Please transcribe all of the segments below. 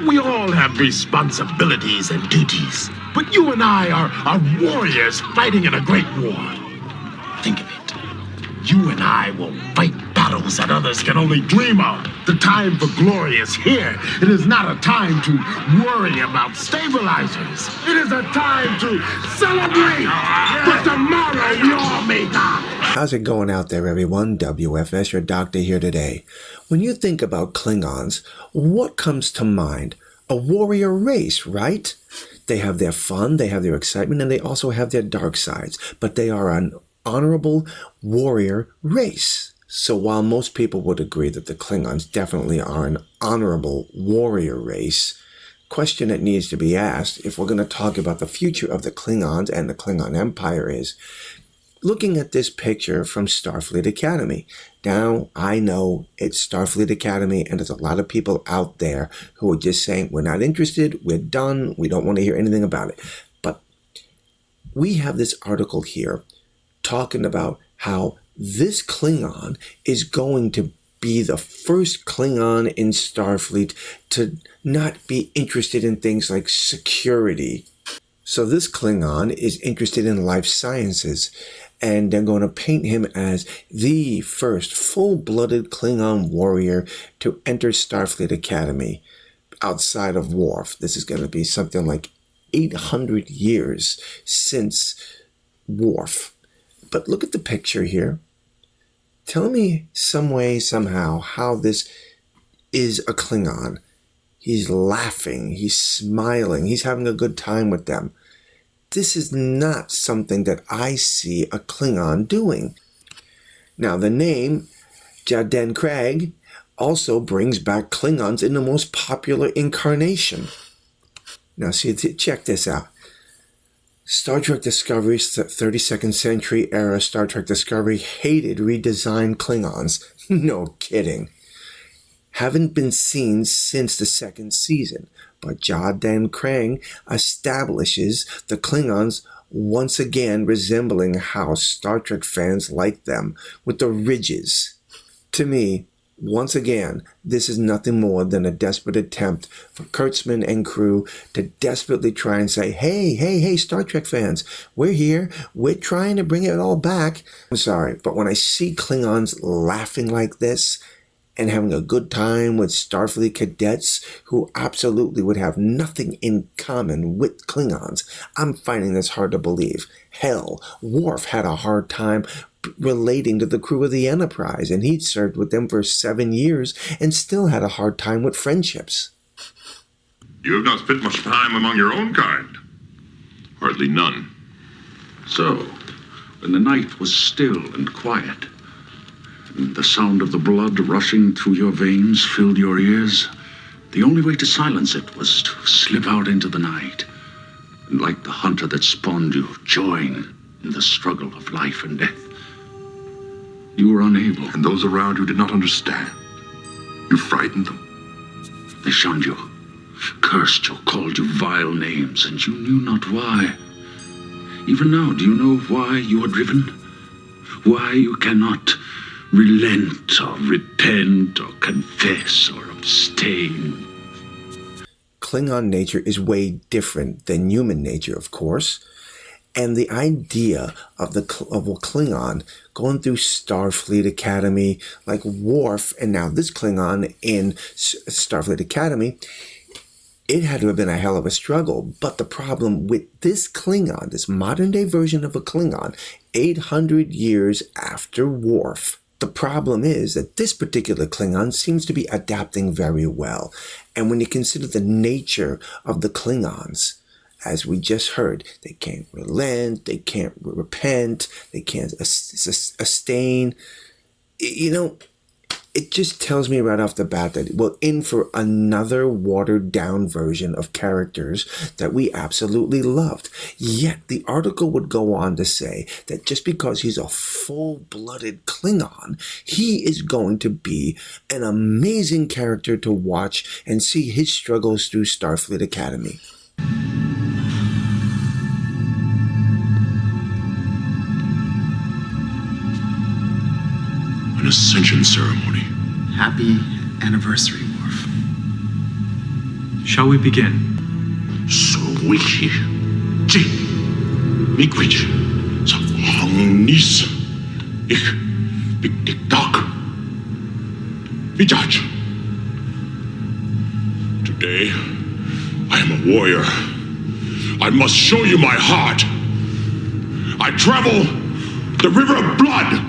We all have responsibilities and duties. But you and I are warriors fighting in a great war. Think of it. You and I will fight battles that others can only dream of. The time for glory is here. It is not a time to worry about stabilizers. It is a time to celebrate the tomorrow we all may die. How's it going out there, everyone? W.F.S, your doctor here today. When you think about Klingons, what comes to mind? A warrior race, right? They have their fun, they have their excitement, and they also have their dark sides. But they are an honorable warrior race. So while most people would agree that the Klingons definitely are an honorable warrior race, question that needs to be asked if we're going to talk about the future of the Klingons and the Klingon Empire is, looking at this picture from Starfleet Academy. Now, I know it's Starfleet Academy, and there's a lot of people out there who are just saying, we're not interested, we're done, we don't want to hear anything about it. But we have this article here talking about how this Klingon is going to be the first Klingon in Starfleet to not be interested in things like security. So this Klingon is interested in life sciences, and they're going to paint him as the first full-blooded Klingon warrior to enter Starfleet Academy outside of Worf. This is going to be something like 800 years since Worf. But look at the picture here. Tell me some way, somehow, how this is a Klingon. He's laughing, he's smiling, he's having a good time with them. This is not something that I see a Klingon doing. Now, the name Jaden Craig also brings back Klingons in the most popular incarnation. Now, see, check this out. Star Trek Discovery's 32nd century era Star Trek Discovery hated redesigned Klingons. No kidding. Haven't been seen since the second season, but Jaden Krang establishes the Klingons once again resembling how Star Trek fans like them, with the ridges. To me, once again, this is nothing more than a desperate attempt for Kurtzman and crew to desperately try and say, hey, Star Trek fans, we're here, we're trying to bring it all back. I'm sorry, but when I see Klingons laughing like this and having a good time with Starfleet cadets who absolutely would have nothing in common with Klingons, I'm finding this hard to believe. Hell, Worf had a hard time relating to the crew of the Enterprise, and he'd served with them for 7 years and still had a hard time with friendships. You have not spent much time among your own kind. Hardly none. So, when the night was still and quiet, and the sound of the blood rushing through your veins filled your ears, the only way to silence it was to slip out into the night, and like the hunter that spawned you, join in the struggle of life and death. You were unable. And those around you did not understand. You frightened them. They shunned you, cursed you, called you vile names, and you knew not why. Even now, do you know why you are driven? Why you cannot relent or repent or confess or abstain? Klingon nature is way different than human nature, of course. And the idea of a Klingon going through Starfleet Academy, like Worf, and now this Klingon in Starfleet Academy, it had to have been a hell of a struggle. But the problem with this Klingon, this modern-day version of a Klingon, 800 years after Worf, the problem is that this particular Klingon seems to be adapting very well. And when you consider the nature of the Klingons, as we just heard, they can't relent, they can't repent, they can't abstain. You know, it just tells me right off the bat that we're in for another watered-down version of characters that we absolutely loved. Yet the article would go on to say that just because he's a full-blooded Klingon, he is going to be an amazing character to watch and see his struggles through Starfleet Academy. An ascension ceremony. Happy anniversary, Worf. Shall we begin? So wiki. Ji. Miigwich. Sa hangnis. Ich. Big Dick Dog. Judge. Today, I am a warrior. I must show you my heart. I travel the river of blood.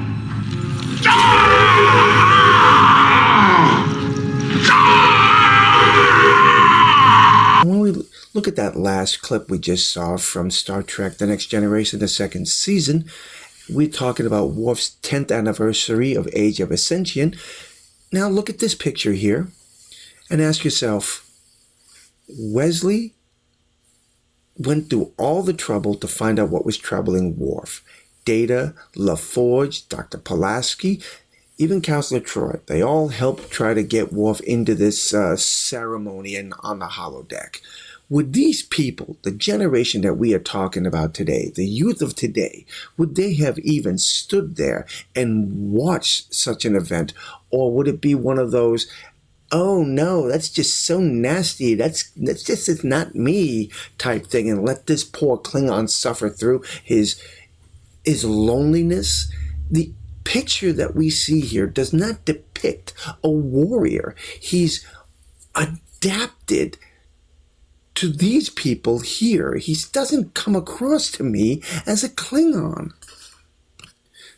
When we look at that last clip we just saw from Star Trek The Next Generation, the second season, we're talking about Worf's 10th anniversary of Age of Ascension. Now look at this picture here and ask yourself, Wesley went through all the trouble to find out what was troubling Worf. Data, LaForge, Dr. Pulaski, even Counselor Troy, they all helped try to get Worf into this ceremony and on the holodeck. Would these people, the generation that we are talking about today, the youth of today, would they have even stood there and watched such an event? Or would it be one of those, oh no, that's just so nasty, that's just it's not me type thing, and let this poor Klingon suffer through his loneliness? The picture that we see here does not depict a warrior. He's adapted to these people here. He doesn't come across to me as a Klingon.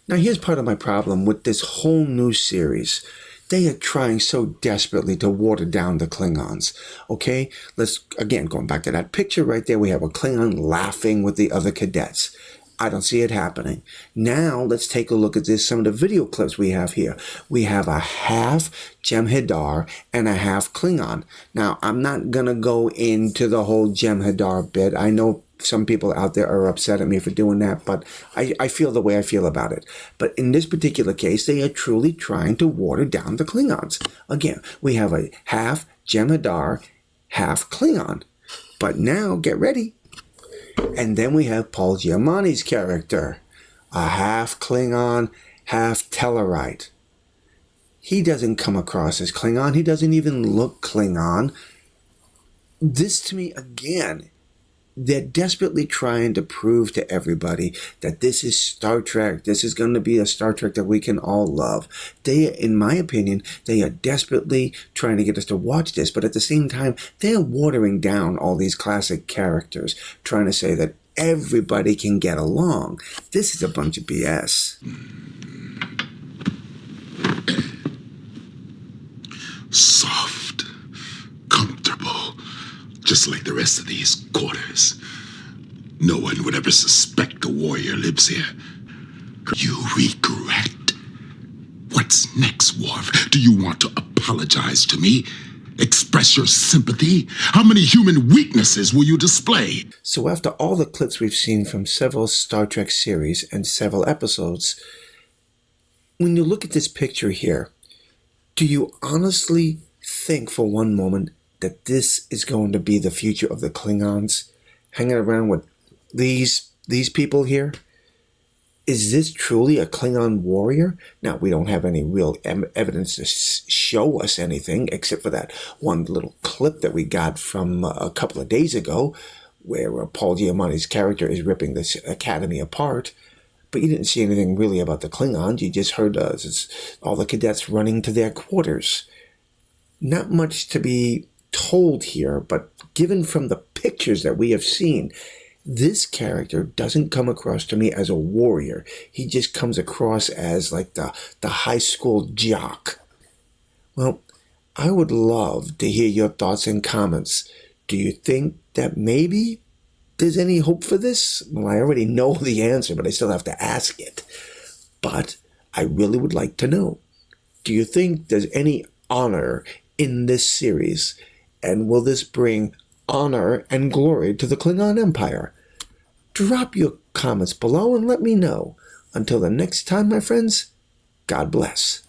Now here's part of my problem with this whole new series. They are trying so desperately to water down the Klingons. Okay, let's, again, going back to that picture right there, we have a Klingon laughing with the other cadets. I don't see it happening. Now, let's take a look at this. Some of the video clips we have here. We have a half Jem'Hadar and a half Klingon. Now, I'm not going to go into the whole Jem'Hadar bit. I know some people out there are upset at me for doing that, but I feel the way I feel about it. But in this particular case, they are truly trying to water down the Klingons. Again, we have a half Jem'Hadar, half Klingon. But now, get ready. And then we have Paul Giamatti's character, a half Klingon, half Tellarite. He doesn't come across as Klingon. He doesn't even look Klingon. This, to me, again, they're desperately trying to prove to everybody that this is Star Trek. This is going to be a Star Trek that we can all love. They, in my opinion, they are desperately trying to get us to watch this, but at the same time, they're watering down all these classic characters, trying to say that everybody can get along. This is a bunch of BS. Soft, comfortable, just like the rest of these quarters. No one would ever suspect a warrior lives here. You regret? What's next, Worf? Do you want to apologize to me? Express your sympathy? How many human weaknesses will you display? So after all the clips we've seen from several Star Trek series and several episodes, when you look at this picture here, do you honestly think for one moment that this is going to be the future of the Klingons, hanging around with these people here? Is this truly a Klingon warrior? Now, we don't have any real evidence to show us anything, except for that one little clip that we got from a couple of days ago, where Paul Giamatti's character is ripping this academy apart. But you didn't see anything really about the Klingons. You just heard all the cadets running to their quarters. Not much to be told here, but given from the pictures that we have seen, this character doesn't come across to me as a warrior. He just comes across as like the high school jock. Well, I would love to hear your thoughts and comments. Do you think that maybe there's any hope for this? Well, I already know the answer, but I still have to ask it. But I really would like to know. Do you think there's any honor in this series? And will this bring honor and glory to the Klingon Empire? Drop your comments below and let me know. Until the next time, my friends, God bless.